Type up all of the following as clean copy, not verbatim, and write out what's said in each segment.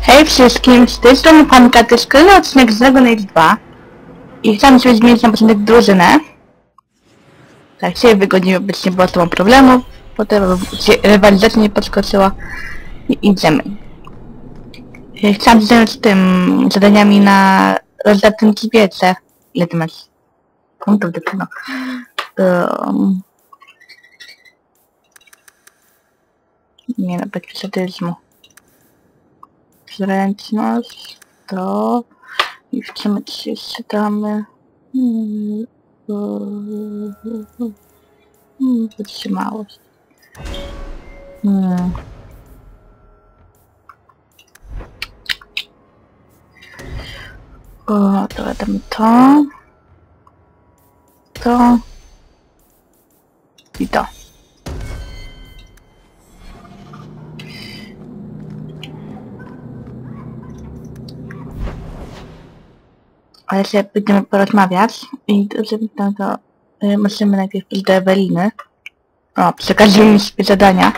Hej wszystkim, z tej strony Panka, to jest kolejny odcinek z Zagrajmy 2 i chciałem sobie zmienić na początek drużynę. Tak, dzisiaj wygodnie obecnie było to problemu, potem rywalizacja nie podskoczyła i idziemy. Chciałem zająć tym zadaniami na rozdatynki wiece. Ile ty masz punktów do tego? Nie no, patriotyzmu. Zręczność, to... I w czym jeszcze damy? Wytrzymałość. O, to damy to. To. I to. Ale sobie będziemy porozmawiać i to musimy najpierw iść do Eweliny. O, przekazuję mi sobie zadania.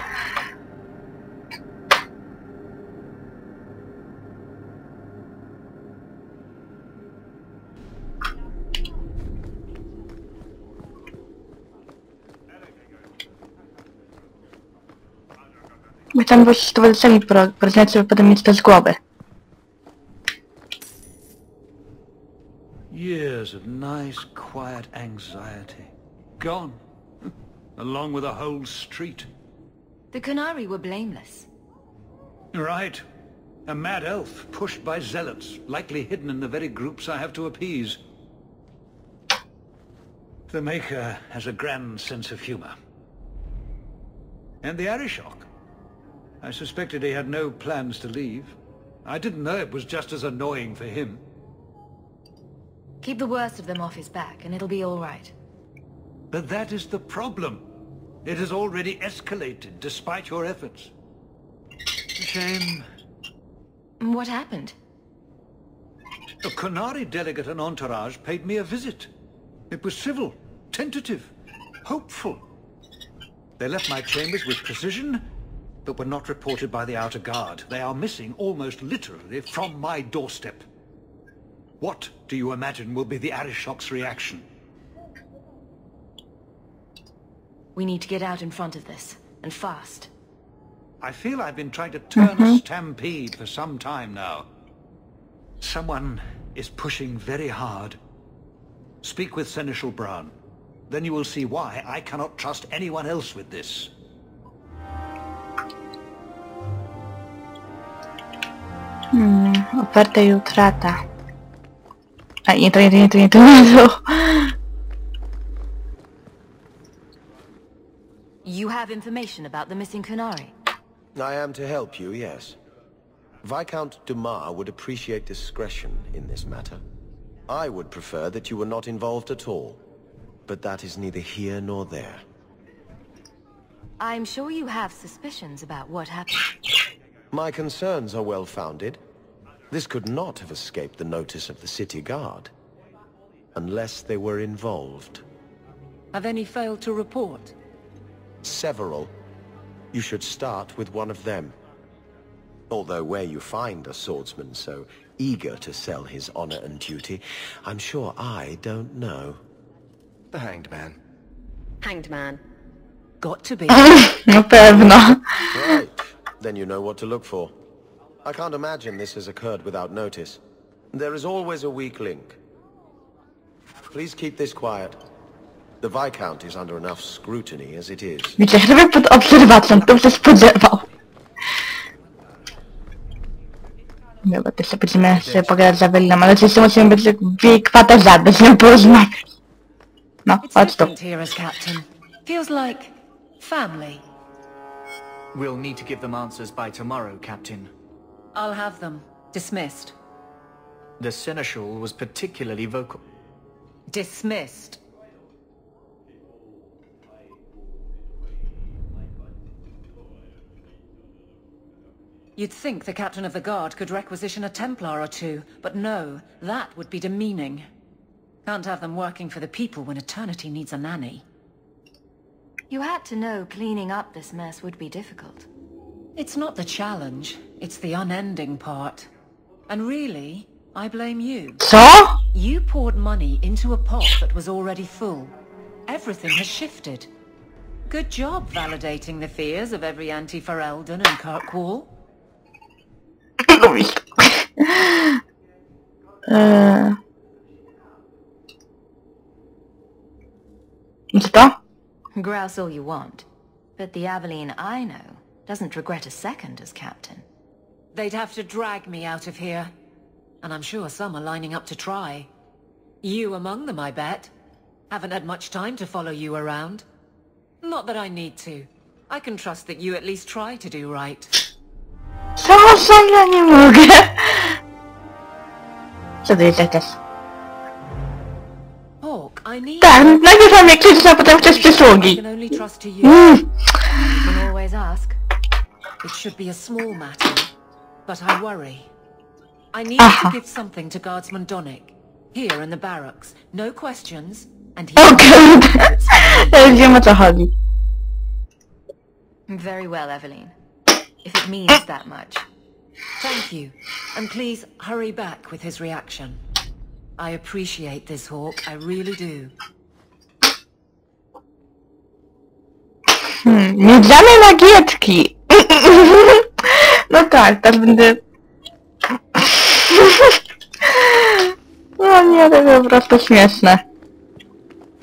My tam z towarzyszami porozmawiać, żeby potem mieć to z głowy. Years of nice, quiet anxiety. Gone. Along with a whole street. The Canary were blameless. Right. A mad elf pushed by zealots, likely hidden in the very groups I have to appease. The Maker has a grand sense of humor. And the Arishok. I suspected he had no plans to leave. I didn't know it was just as annoying for him. Keep the worst of them off his back, and it'll be all right. But that is the problem. It has already escalated, despite your efforts. Shame. What happened? A Canary delegate and entourage paid me a visit. It was civil, tentative, hopeful. They left my chambers with precision, but were not reported by the outer guard. They are missing almost literally from my doorstep. What do you imagine will be the Arishok's reaction? We need to get out in front of this, and fast. I feel I've been trying to turn a stampede for some time now. Someone is pushing very hard. Speak with Seneschal Brown. Then you will see why I cannot trust anyone else with this. Oferta i utrata. A nie to. You have information about the missing Canary? I am to help you, yes. Viscount Dumas would appreciate discretion in this matter. I would prefer that you were not involved at all. But that is neither here nor there. I'm sure you have suspicions about what happened. My concerns are well-founded. This could not have escaped the notice of the city guard. Unless they were involved. Have any failed to report? Several. You should start with one of them. Although where you find a swordsman so eager to sell his honor and duty, I'm sure I don't know. The Hanged Man. Hanged Man. Got to be. Na pewno. Right. Then you know what to look for. I can't imagine this has occurred without notice. There is always a weak link. Please keep this quiet. The Viscount is under enough scrutiny as it is. Wiecie, żeby pod obserwacją, to się spodziewał. Dobra, to sobie będziemy pogadać z Eweliną, ale oczywiście musimy być w jej kwaterze, by z nią porozmawiać. No, chodź tu. Here as captain. Feels like family. We'll need to give them answers by tomorrow, Captain. I'll have them. Dismissed. The Seneschal was particularly vocal. Dismissed. You'd think the captain of the guard could requisition a Templar or two, but no, that would be demeaning. Can't have them working for the people when eternity needs a nanny. You had to know cleaning up this mess would be difficult. It's not the challenge, it's the unending part. And really, I blame you. Co? You poured money into a pot that was already full. Everything has shifted. Good job validating the fears of every anti-Ferelden and Kirkwall. Co? Grouse all you want, but the Aveline I know doesn't regret a second as captain. They'd have to drag me out of here. And I'm sure some are lining up to try. You among them, I bet. Haven't had much time to follow you around. Not that I need to. I can trust that you at least try to do right. Co ja nie mogę? Co to jest zakaz? Hawk, I need... Tak, najpierw mam jak kiedyś, a potem chcesz I przysługi. can only trust to you. You can always ask. It should be a small matter, but I worry. I need to give something to Guardsman Donnick. Here in the barracks. No questions, and he... Okej, ja już wiem o co chodzi. Very well, Aveline. If it means that much. Thank you. And please hurry back with his reaction. I appreciate this, Hawk. I really do. Miedziane nagietki. No tak, teraz będę... No nie, to jest po prostu śmieszne.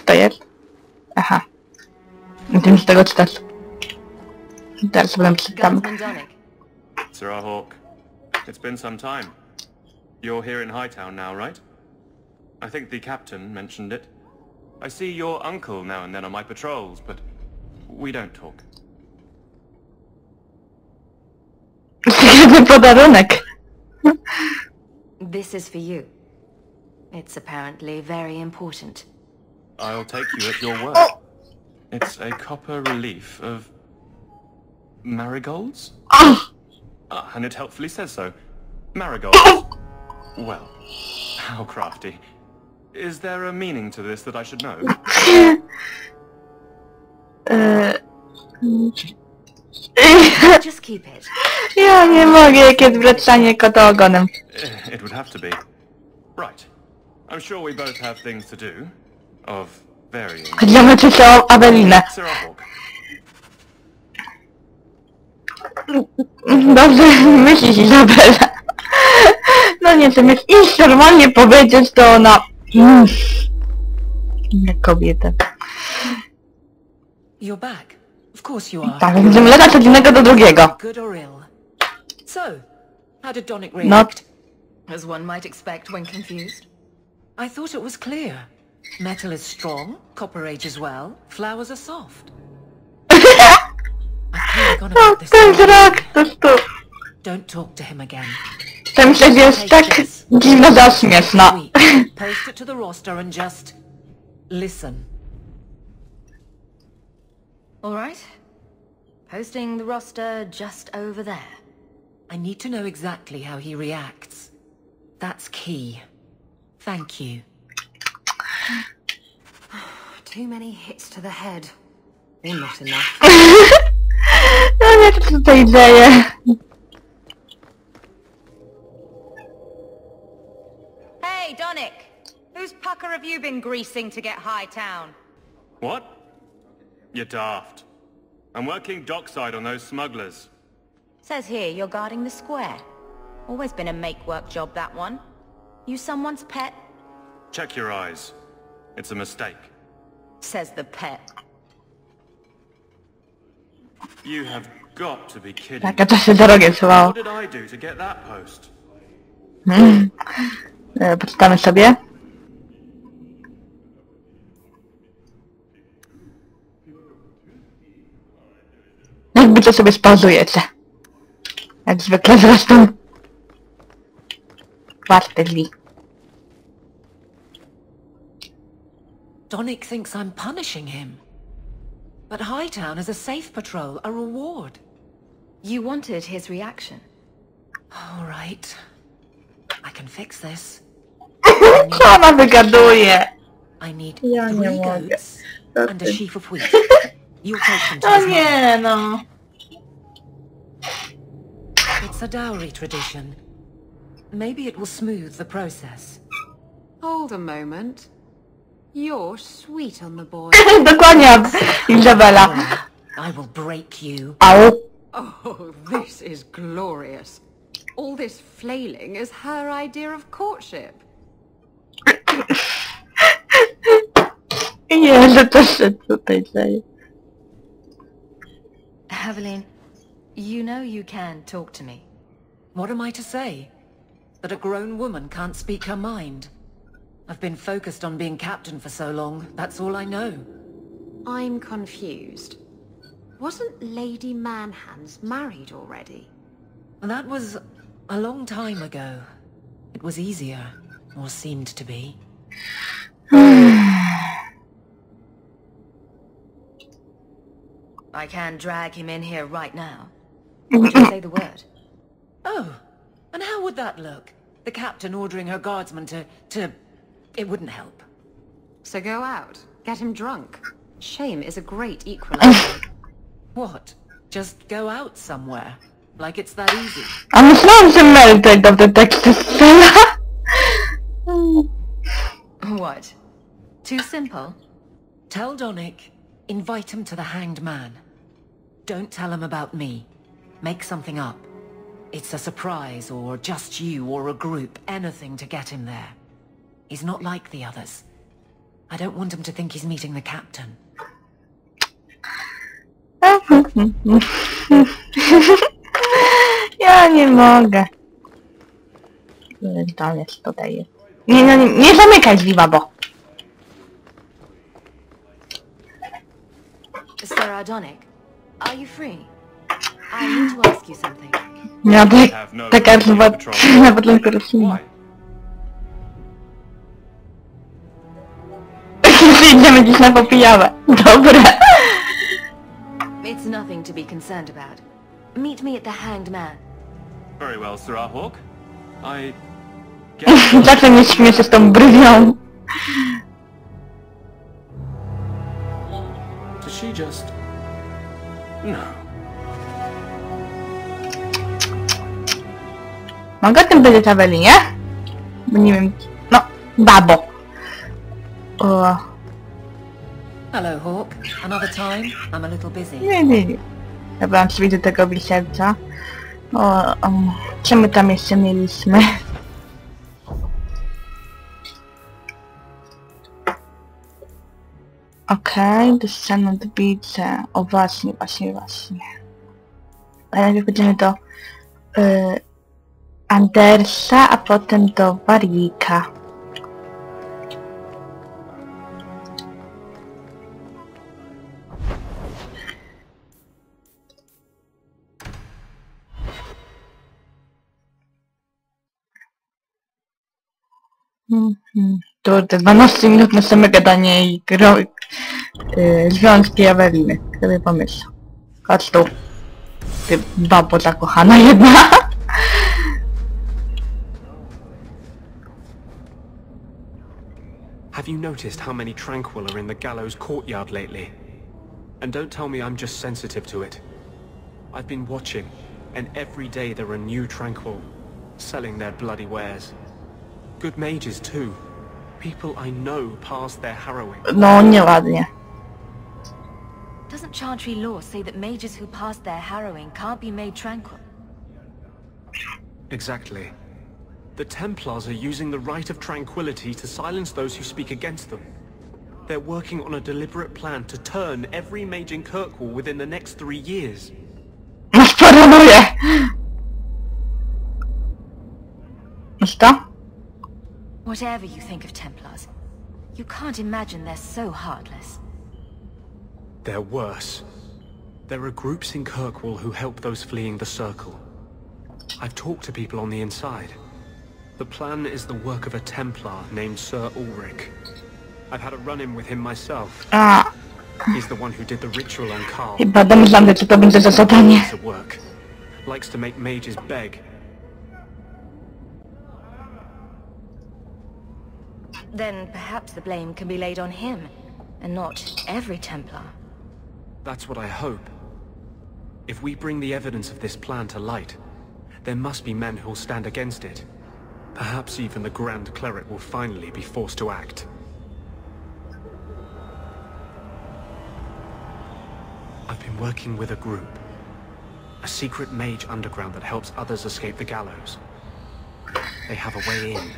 To jest? Aha. Nie wiem, z tego czytać. Teraz potem czytam. Sir Hawk, it's been some time. You're here in Hightown now, right? I think the captain mentioned it. I see your uncle now and then on my patrols, but we don't talk. Podarunek. This is for you. It's apparently very important. I'll take you at your word. It's a copper relief of... marigolds? And it helpfully says so. Marigolds. Well, how crafty. Is there a meaning to this that I should know? Just keep it. Ja nie mogę, jakie zwracanie kota ogonem. It would have to be. Right. I'm sure we both have things to do. Of varying... Chodzimy czy o Awelinę. Sir Hawk. Dobrze myślisz, Izabela. No nie, zamiast iść normalnie powiedzieć, to ona... Jak kobieta. You're back. Of course you are. Tak, będziemy latać od jednego do drugiego. Good or ill. So, how did Donnick No. react? As one might expect when confused. I thought it was clear. Metal is strong, copper ages well, flowers are soft. I've clearly gone about this Ten wrong. wzrok, to jest tu. Don't talk to him again. To myślę, że jest tak dziwna zaśmiesz, no. Sweet. Post it to the roster and just... listen. All right. Posting the roster just over there. I need to know exactly how he reacts. That's key. Thank you. Too many hits to the head. Or not enough. No nie, co tutaj dzieje? Hey, Donnick! Whose pucker have you been greasing to get Hightown? What? You're daft. I'm working dockside on those smugglers. Says here you're guarding the square. Always been a make-work job, that one. You someone's pet? Check your eyes. It's a mistake. Says the pet. You have got to be kidding. Tak, a to się drogie trwało. What did I do to get that post? Poczytamy sobie. Jakby to sobie spauzujecie. Jak zwykle zresztą. Warte drzwi. Donnick thinks I'm punishing him. But Hightown is a safe patrol, a reward. You wanted his reaction. All right. I can fix this. Co ona wygaduje? I need Ja nie 3 mogę. goats and a sheaf of wheat. You'll take them to No his mother. nie no. It's a dowry tradition. Maybe it will smooth the process. Hold a moment. You're sweet on the boy. Dokładnie, Izabela. I will break you. Au. Oh, this is glorious. All this flailing is her idea of courtship. Jezu, to się tutaj dzieje. Aveline, you know you can talk to me. What am I to say? That a grown woman can't speak her mind? I've been focused on being captain for so long, that's all I know. I'm confused. Wasn't Lady Manhands married already? That was a long time ago. It was easier, or seemed to be. I can drag him in here right now. Just say the word. Oh, and how would that look? The captain ordering her guardsmen to... It wouldn't help. So go out, get him drunk. Shame is a great equalizer. What? Just go out somewhere? Like it's that easy? A myślałam, że Mel tego w te teksty strzela. What? Too simple? Tell Donick, invite him to the Hanged Man. Don't tell him about me. Make something up. It's a surprise, or just you, or a group, anything to get him there. He's not like the others. I don't want him to think he's meeting the captain. Ja nie mogę. Tam jest, tutaj jest. Nie zamykaj drzwi, babo. Sir Donick, are you free? I need to ask you something. Miała taka chyba na początku roślina. Idziemy dziś na popijawę. Dobra. It's nothing to be concerned about. Meet me at the Hanged Man. Very well, Sir Hawk. I... Zawsze mnie śmieszy z tą brwią. Does she just... No. Mogę tym powiedzieć Ewelinie? Bo nie wiem... No, babo. O. Hello, Hawk. Another time? I'm a little busy. Nie. Dobra, drzwi do tego wisielca. Co my tam jeszcze mieliśmy? Okej, dostaną odbicie. O właśnie. A najpierw będziemy do Andersa, a potem do Warwicka. Kurde, 12 minut na same gadanie i związki Eweliny. Kto by pomyślał? Chodź tu. Ty babo zakochana jedna. Have you noticed how many Tranquil are in the gallows courtyard lately? And don't tell me I'm just sensitive to it. I've been watching, and every day there are new Tranquil, selling their bloody wares. Good mages too. People I know pass their harrowing. No, nieładnie. Doesn't Chantry law say that mages who pass their harrowing can't be made tranquil? Exactly. The Templars are using the right of tranquility to silence those who speak against them. They're working on a deliberate plan to turn every mage in Kirkwall within the next 3 years. Masz paranoję! Co? Whatever you think of Templars, you can't imagine they're so heartless. They're worse. There are groups in Kirkwall who help those fleeing the Circle. I've talked to people on the inside. The plan is the work of a Templar named Sir Ulrich. I've had a run-in with him myself. He's the one who did the ritual on Karl. Chyba domyślam, co to będzie za zadanie. Likes to make mages beg. Then perhaps the blame can be laid on him, and not every Templar. That's what I hope. If we bring the evidence of this plan to light, there must be men who'll stand against it. Perhaps even the Grand Cleric will finally be forced to act. I've been working with a group. A secret mage underground that helps others escape the gallows. They have a way in.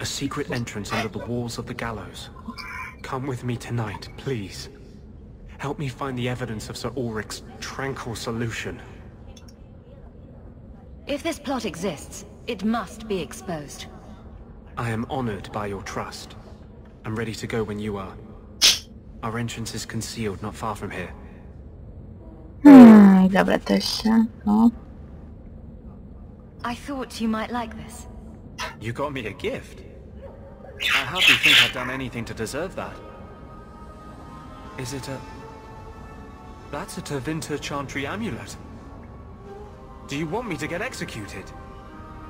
A secret entrance under the walls of the gallows. Come with me tonight, please. Help me find the evidence of Sir Ulrich's tranquil solution. If this plot exists, it must be exposed. I am honored by your trust. I'm ready to go when you are. Our entrance is concealed not far from here. Dobra, to się... No. I thought you might like this. You got me a gift. I hardly think I've done anything to deserve that. Is it a... That's a Tevinter Chantry amulet. Do you want me to get executed?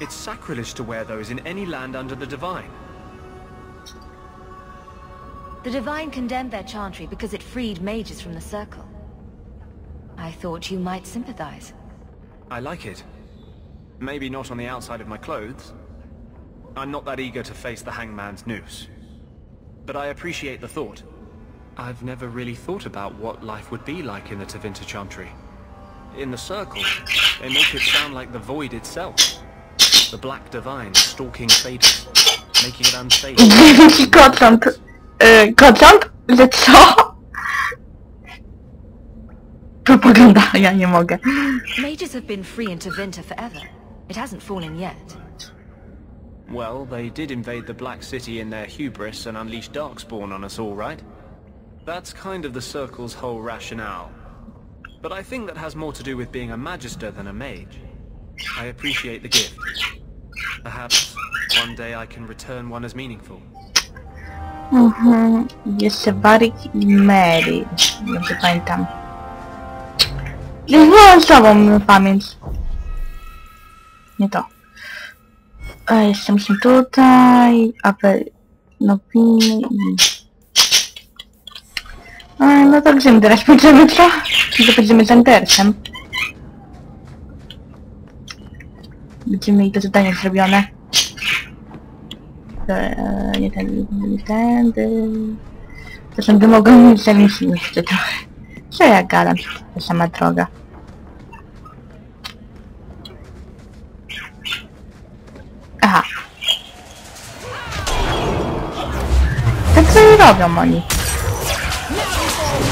It's sacrilege to wear those in any land under the Divine. The Divine condemned their chantry because it freed mages from the Circle. I thought you might sympathize. I like it. Maybe not on the outside of my clothes. I'm not that eager to face the hangman's noose. But I appreciate the thought. I've never really thought about what life would be like in the Tevinter Chantry. In the Circle, they make it sound like the Void itself. The Black Divine stalking Faders, making it unsafe. Kocąb. Kocąb? Że co? Propaganda, ja nie mogę. Mages have been free in Tevinter forever. It hasn't fallen yet. Well, they did invade the Black City in their hubris and unleash Darkspawn on us all, right? That's kind of the Circle's whole rationale. But I think that has more to do with being a Magister than a mage. I appreciate the gift. Perhaps one day I can return one as meaningful. Jeszcze Barik i Mary. Dobrze pamiętam. Wywołam słabą pamięć. Nie to. A jeszcze musimy tutaj. Apel. Nowiny i... No to gdzie my teraz pójdziemy, co? To będziemy z Andersem. Będziemy mieli to zadanie zrobione. Nie tędy. Zresztą by mogą mieć zamieszki jeszcze trochę. Co ja gadam? To sama droga. Aha. Tak co i robią oni.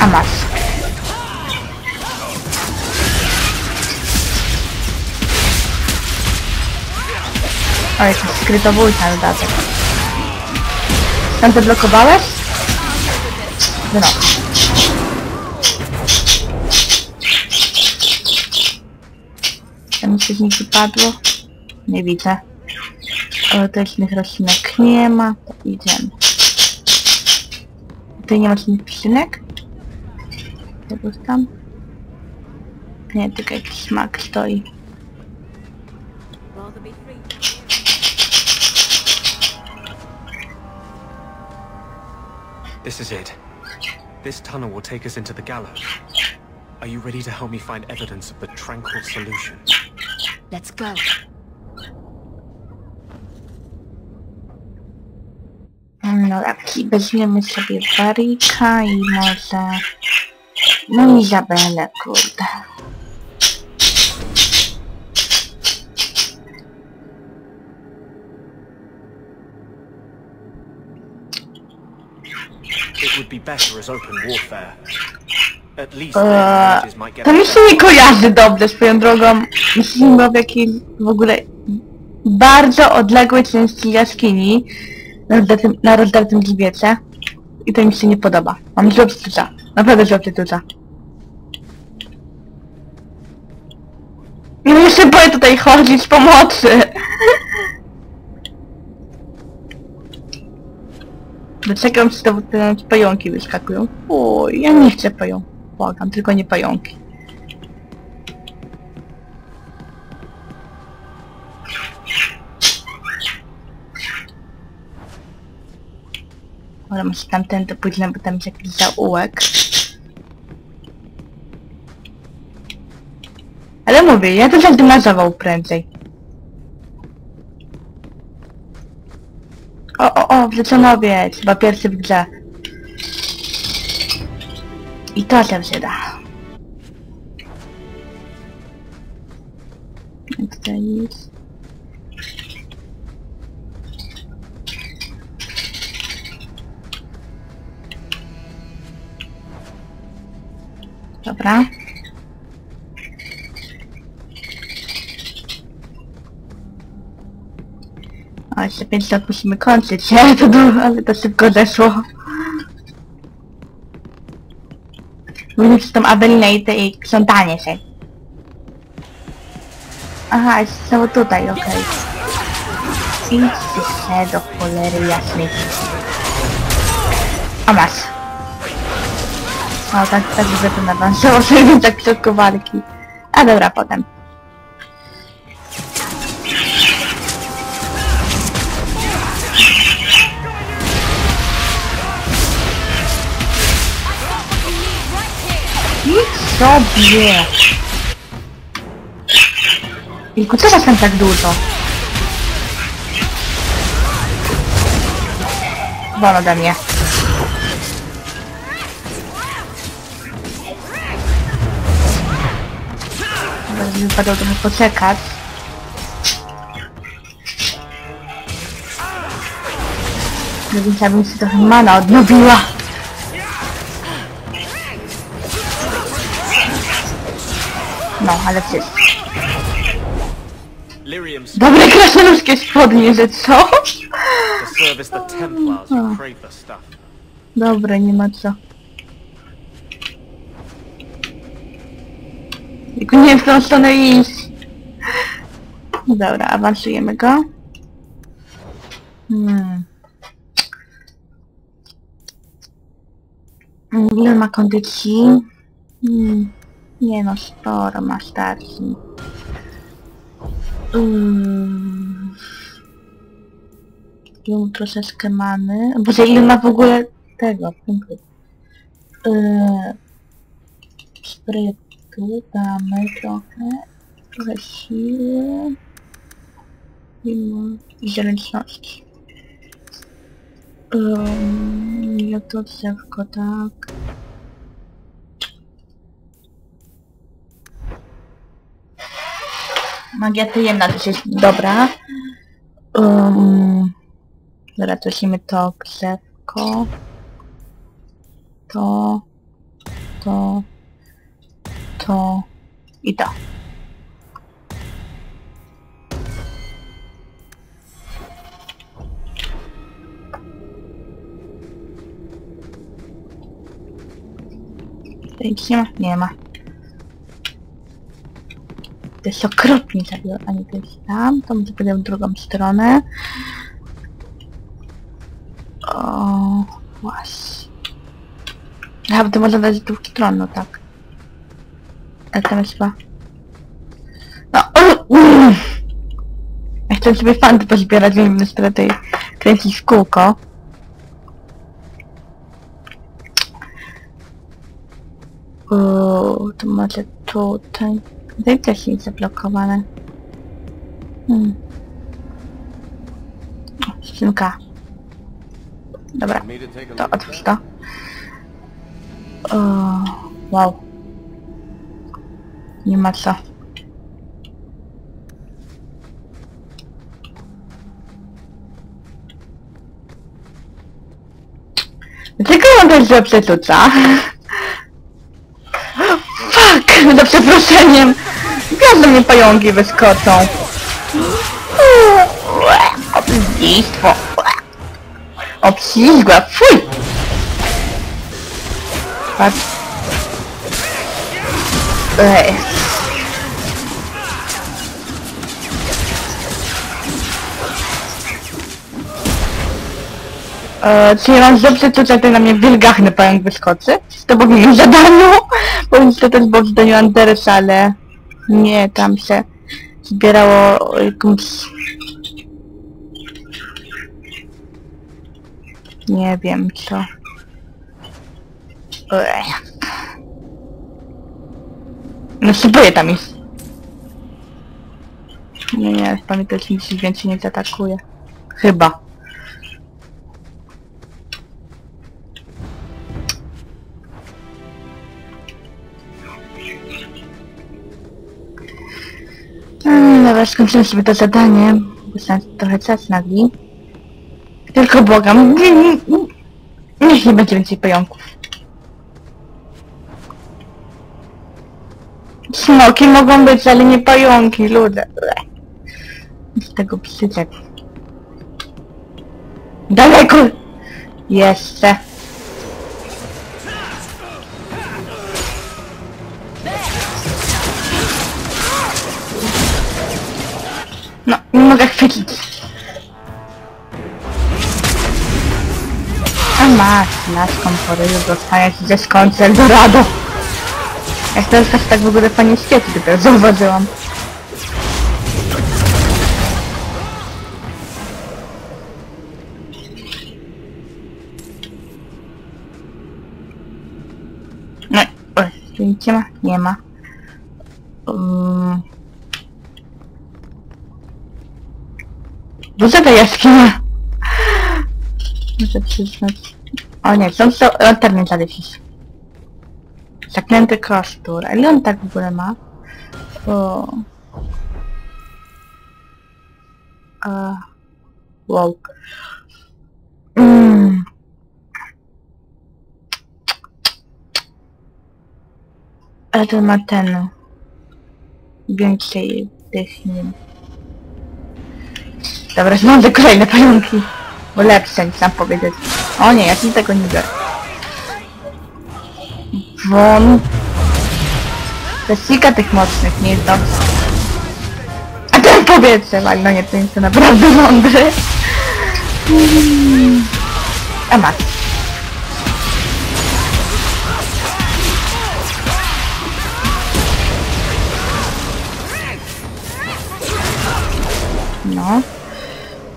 A masz. O, jakiś skrytobójca dodatek. Tam to blokowałeś? No. Tam coś nie wypadło? Nie widzę. Teoretycznych roślinek nie ma. To idziemy. Tutaj nie ma żadnych przyczynek? Czegoś tam? Nie, tylko jakiś smak stoi. This is it. This tunnel will take us into the gallows. Are you ready to help me find evidence of the tranquil solution? Let's go. No tak, weźmiemy sobie Barika i może... No Izabelę, kurde. It would be better as open warfare. At least then mages might get... To mi się nie kojarzy dobrze swoją drogą. Myślimy o jakiejś w ogóle bardzo odległej części jaskini na rozdartym grzbiecie. I to mi się nie podoba. Mam złe przeczucia. Naprawdę złe przeczucia. Nie muszę boję tutaj chodzić pomocy. Doczekam się, to pająki wyskakują. Oj, ja nie chcę pająków. Błagam, tylko nie pająki. Ale może tamtędy pójdziemy, bo tam jest jakiś zaułek. Ale mówię, ja to będę na zawał prędzej. O, wrzecionowiec, chyba pierwszy w grze. I to się przyda. Tutaj nic. Dobra. O, jeszcze 5 lat musimy kończyć, ale to szybko zeszło. Mówimy przez tą Awelinę i krzątanie się. Aha, jest cało tutaj, okej. Idźcie się do cholery jasnej. O, masz. O, tak żeby to nawiązało sobie tak w środku walki. A dobra, potem. Idź sobie! Ilku, co was tam tak dużo? Wol ode mnie. Będzie wypadało trochę poczekać. Więc ja bym się trochę mana odnowiła. No, ale wszyscy. Dobre krasnoludzkie spodnie, że co? Dobre, nie ma co. Tylko nie wiem, w którą stronę iść. Dobra, awansujemy go. Ile ma kondycji? Nie no, sporo ma stacji. Ją troszeczkę many. Boże, ile ma w ogóle tego punktu? Sprytu damy trochę siły i zręczności. Ja to drzewko, tak. Magia tajemna też jest dobra. Dobra, tracimy to drzewko. To i to. Tutaj nic nie ma? Nie ma. To jest okropnie zabiło, a nie to jest tam. To może pójdę w drugą stronę. O, właśnie. A, bo to można dać z dwóch stron, no tak. Ale tam jest chyba... No, ja chcę sobie fanty pozbierać, wiem, że tutaj kręcić w kółko. To może tutaj... Tutaj też jest zablokowane. Skrzynka. Dobra, to otwórz to. Wow. Nie ma co. Dlaczego mam też za przetuca? Fuck! Za przeproszeniem! Gwiazdo mnie pająki wyskoczą. Obrzydlistwo. Obślizgła, fuj! Patrz. Czy ja mam dobrze czuć, jak na mnie wielgachny pająk wyskoczy? To bo w moim zadaniu, bo to też było w zadaniu Anders, ale nie, tam się zbierało jakąś... Nie wiem co. No szybuję tam jest. Nie, pamiętaj, nic więcej nie zaatakuje. Chyba. Dobra, skończymy sobie to zadanie, bo sam trochę czas nagli. Tylko błagam, niech nie będzie więcej pająków. Smoki mogą być, ale nie pająki, ludzie. Z tego psyczek. Daleko! Jeszcze. No, nie mogę chwycić. A masz, kompory, dostajesz ze skąd Eldorado. Jak to jest tak w ogóle fajnie świeci, dopiero zauważyłam. No, nie ma? Nie ma. Duża ta jaskinia. Muszę przyznać. O nie, są latarnie zawiesić. Zaklęty kostur. A ile on tak w ogóle ma? O. Wow. Ale to ma ten... Więcej tych, nie wiem. Dobra, znajdę kolejne pająki. Bo lepsze, niż sam powiedzieć. O nie, ja się tego nie biorę. Won. Klasika tych mocnych, nie jest dobrze. A ten powietrze, ale no nie, to jest to naprawdę mądry. A masz. No.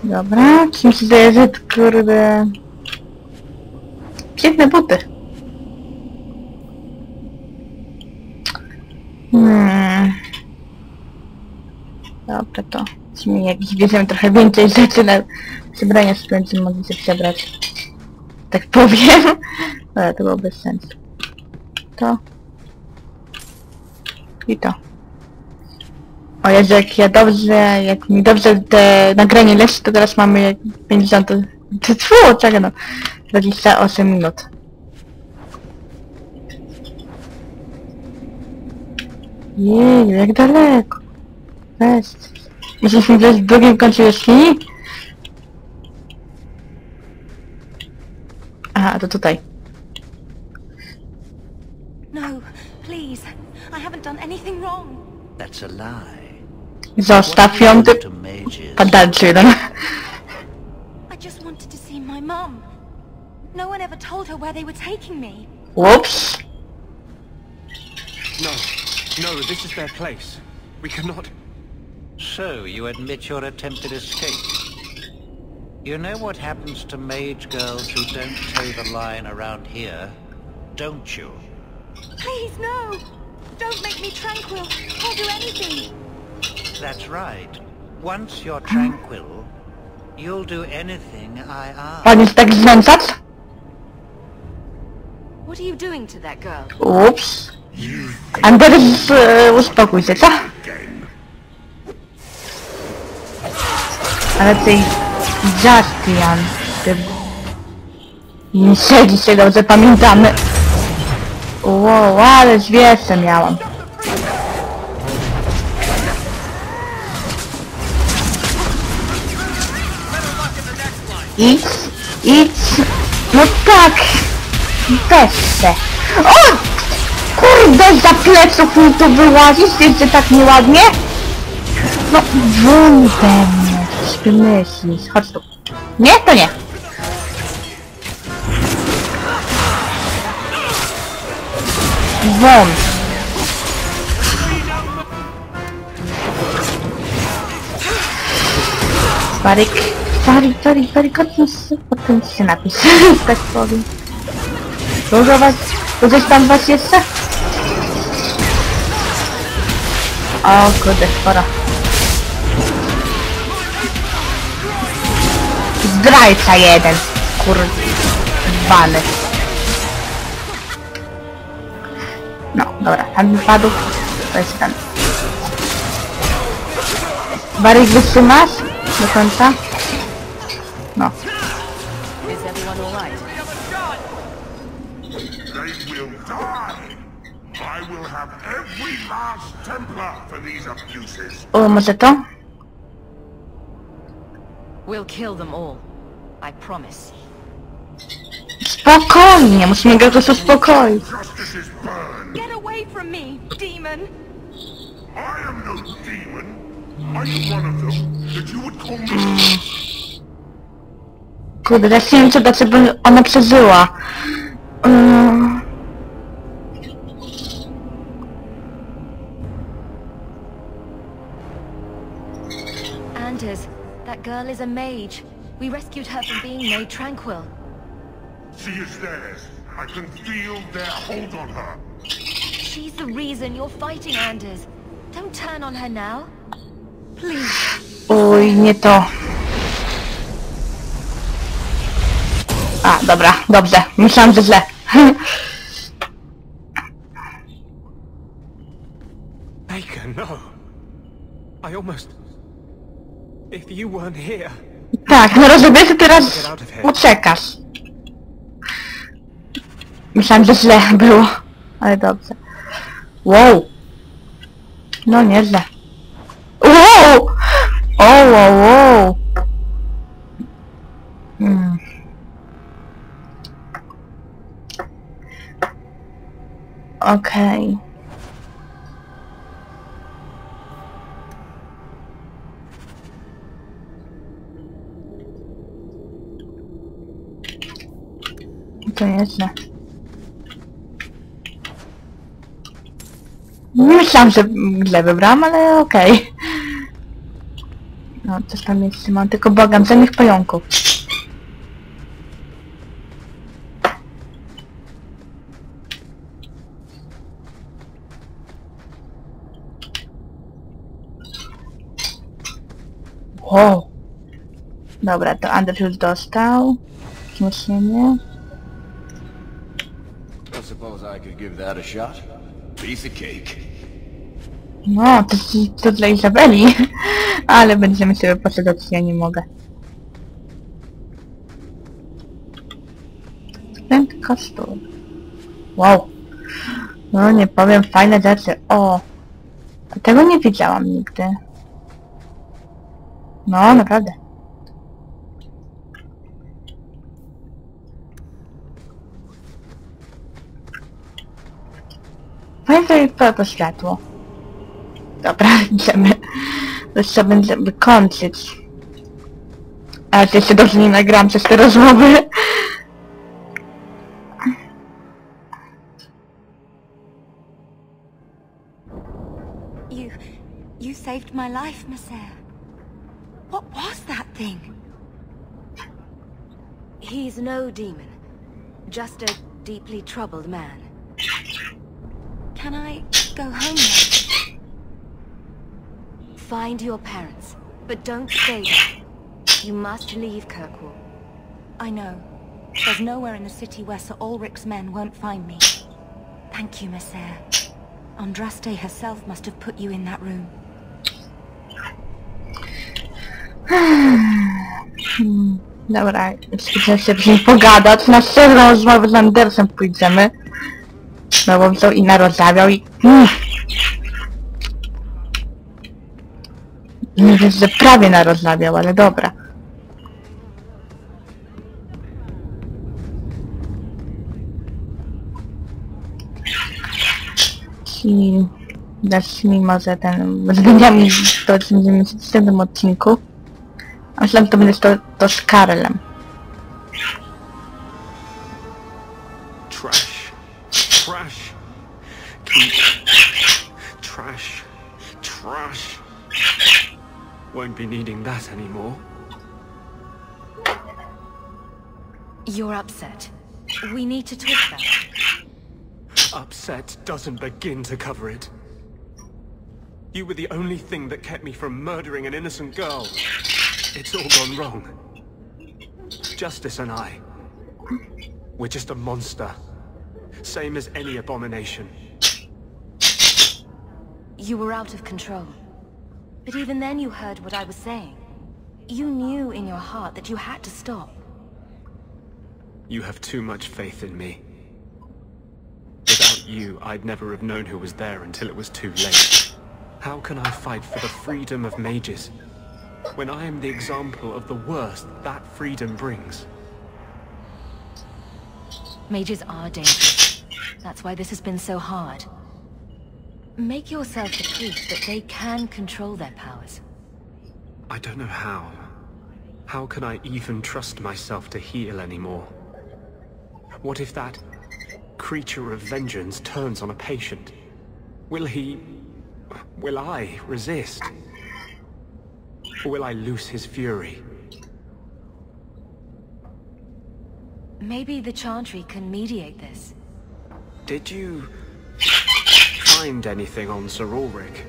Dobra, czym się daje, że kurde... Piękne buty. Dobra, to jak bierzemy trochę więcej rzeczy na przebrania, to będziemy mogli się przebrać. Tak powiem. Ale to było bez sensu. To. I to. O Jezu, jak mi dobrze te nagranie leci, to teraz mamy jak 50... Czego no? 28 minut. Jeju, jak daleko. Weź. Musimy wejść w drugim końcu jaskini? Aha, to tutaj. No, please. I haven't done anything wrong. That's a lie. Zostaw ją, ty... Padalczy jeden. I just wanted to see my mum. No one ever told her where they were taking me. Whoops. No, no, this is their place. We cannot... So, you admit your attempted escape. You know what happens to mage girls who don't toe the line around here, don't you? Please, no! Don't make me tranquil. I'll do anything. That's right. Once you're tranquil, you'll do anything I ask. Pan jest tak znęcać? What are you doing to that girl? Ups. Anders, uspokój się, co? Ale ty... Justian, ty... Nie siedzi się, dobrze pamiętamy. Wow, ale zwierzę miałam. Idź, idź. No tak. Weź se. O! Kurde, za pleców mi tu wyłazisz, jeszcze tak nieładnie? No, won we mnie. Coś ty myślisz. Chodź tu. Nie? To nie. Won. Baryk. Baryk, potem się napisz. Tak powiem. Dużo was? Dużo tam was jeszcze? O kurde, sporo. Zdrajca jeden. Kurwany. No, dobra, tam wypadł. To jest ten. Bardziej wytrzymasz? Do końca? No. Is everyone all right? They will die. I will have every last Templar for these abuses. O, może to? We'll kill them all. I promise. Spokojnie, musimy go też uspokoić. Justice is burned. Get away from me, demon! I am no demon. Are you one of them that you would call me? Kurde, ja nie wiem, dlaczego ona przeżyła. Anders, that girl is a mage. We rescued her from being made tranquil. She is theirs. I can feel their hold on her. She's the reason you're fighting, Anders. Don't turn on her now. Please. Oj, nie to. A, dobra, dobrze. Myślałam, że źle. Baker, no. I almost... If you weren't here... Tak, no rozumiem, że teraz uciekasz. Myślałam, że źle było, ale dobrze. Wow. No nieźle. Wow! O, wow, wow. Okej. To nieźle. Myślałam, że źle wybrałam, ale okej. No, coś tam jeszcze mam, tylko błagam, żadnych pająków. Wow. Dobra, to Anders już dostał. Wzmocnienie. I suppose I could give that a shot. Piece of cake. No, to dla Izabeli. Ale będziemy sobie poczekać, ja nie mogę. Ten kostur. Wow. No nie powiem, fajne rzeczy. O. Tego nie widziałam nigdy. No, naprawdę. Pamiętaj to światło. Dobra, idziemy. Jeszcze będziemy kończyć. Ale to jeszcze dobrze nie nagram przez te rozmowy. You saved my life, Monsieur. What was that thing? He's no demon. Just a deeply troubled man. Can I go home now? Find your parents, but don't stay there. You must leave Kirkwall. I know. There's nowhere in the city where Sir Ulrich's men won't find me. Thank you, Monsieur. Andraste herself must have put you in that room. Dobra, chcę się z nim pogadać. Na szczerą rozmowę z Andersem pójdziemy. No bo wziął i narozmawiał i... Nie wiem, że prawie narozmawiał, ale dobra. I zacznij może ten... Zmieniamy to, co będziemy w następnym odcinku. A myślałem, że to będzie to z Karlem. Trash. Trash. Keep. Trash. Trash. Won't be needing that anymore. You're upset. We need to talk about it. Upset doesn't begin to cover it. You were the only thing that kept me from murdering an innocent girl. It's all gone wrong. Justice and I. We're just a monster. Same as any abomination. You were out of control. But even then you heard what I was saying. You knew in your heart that you had to stop. You have too much faith in me. Without you, I'd never have known who was there until it was too late. How can I fight for the freedom of mages, when I am the example of the worst that freedom brings? Mages are dangerous. That's why this has been so hard. Make yourself the proof that they can control their powers. I don't know how. How can I even trust myself to heal anymore? What if that creature of vengeance turns on a patient? Will I resist? Or will I lose his fury? Maybe the Chantry can mediate this. Did you find anything on Sir Ulrich?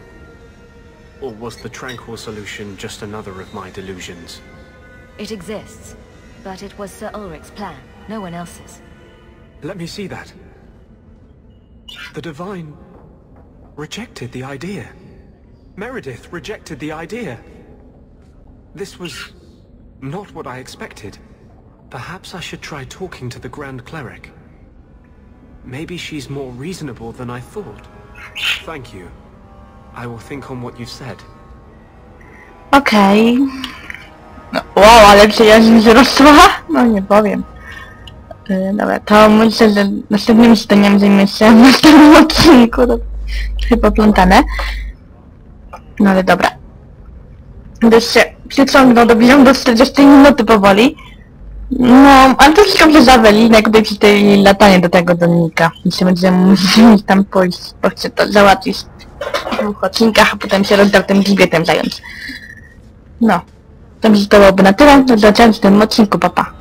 Or was the tranquil solution just another of my delusions? It exists, but it was Sir Ulrich's plan, no one else's. Let me see that. The Divine rejected the idea. Meredith rejected the idea. This was not what I expected. Perhaps I should try talking to the Grand Cleric. Maybe she's more reasonable than I thought. Thank you. I will think on what you've said. Okej. No, wow, ale przyjaźń wzrosła? No nie powiem. Dobra, to myślę, że następnymi zadaniami zajmę się w następnym odcinku. To chyba plątane. No ale dobra. Gdyż się przyciągnął, dobliżam do 40 minuty powoli. No, ale to wszystko przez Awelinek, tutaj przy tej latanie do tego donika. Jeśli będziemy musieli tam pójść, bo chcę to załatwić w 2 odcinkach, a potem się rozdartym grzbietem zająć. No, to by na tyle. Do zobaczenia w tym odcinku, papa.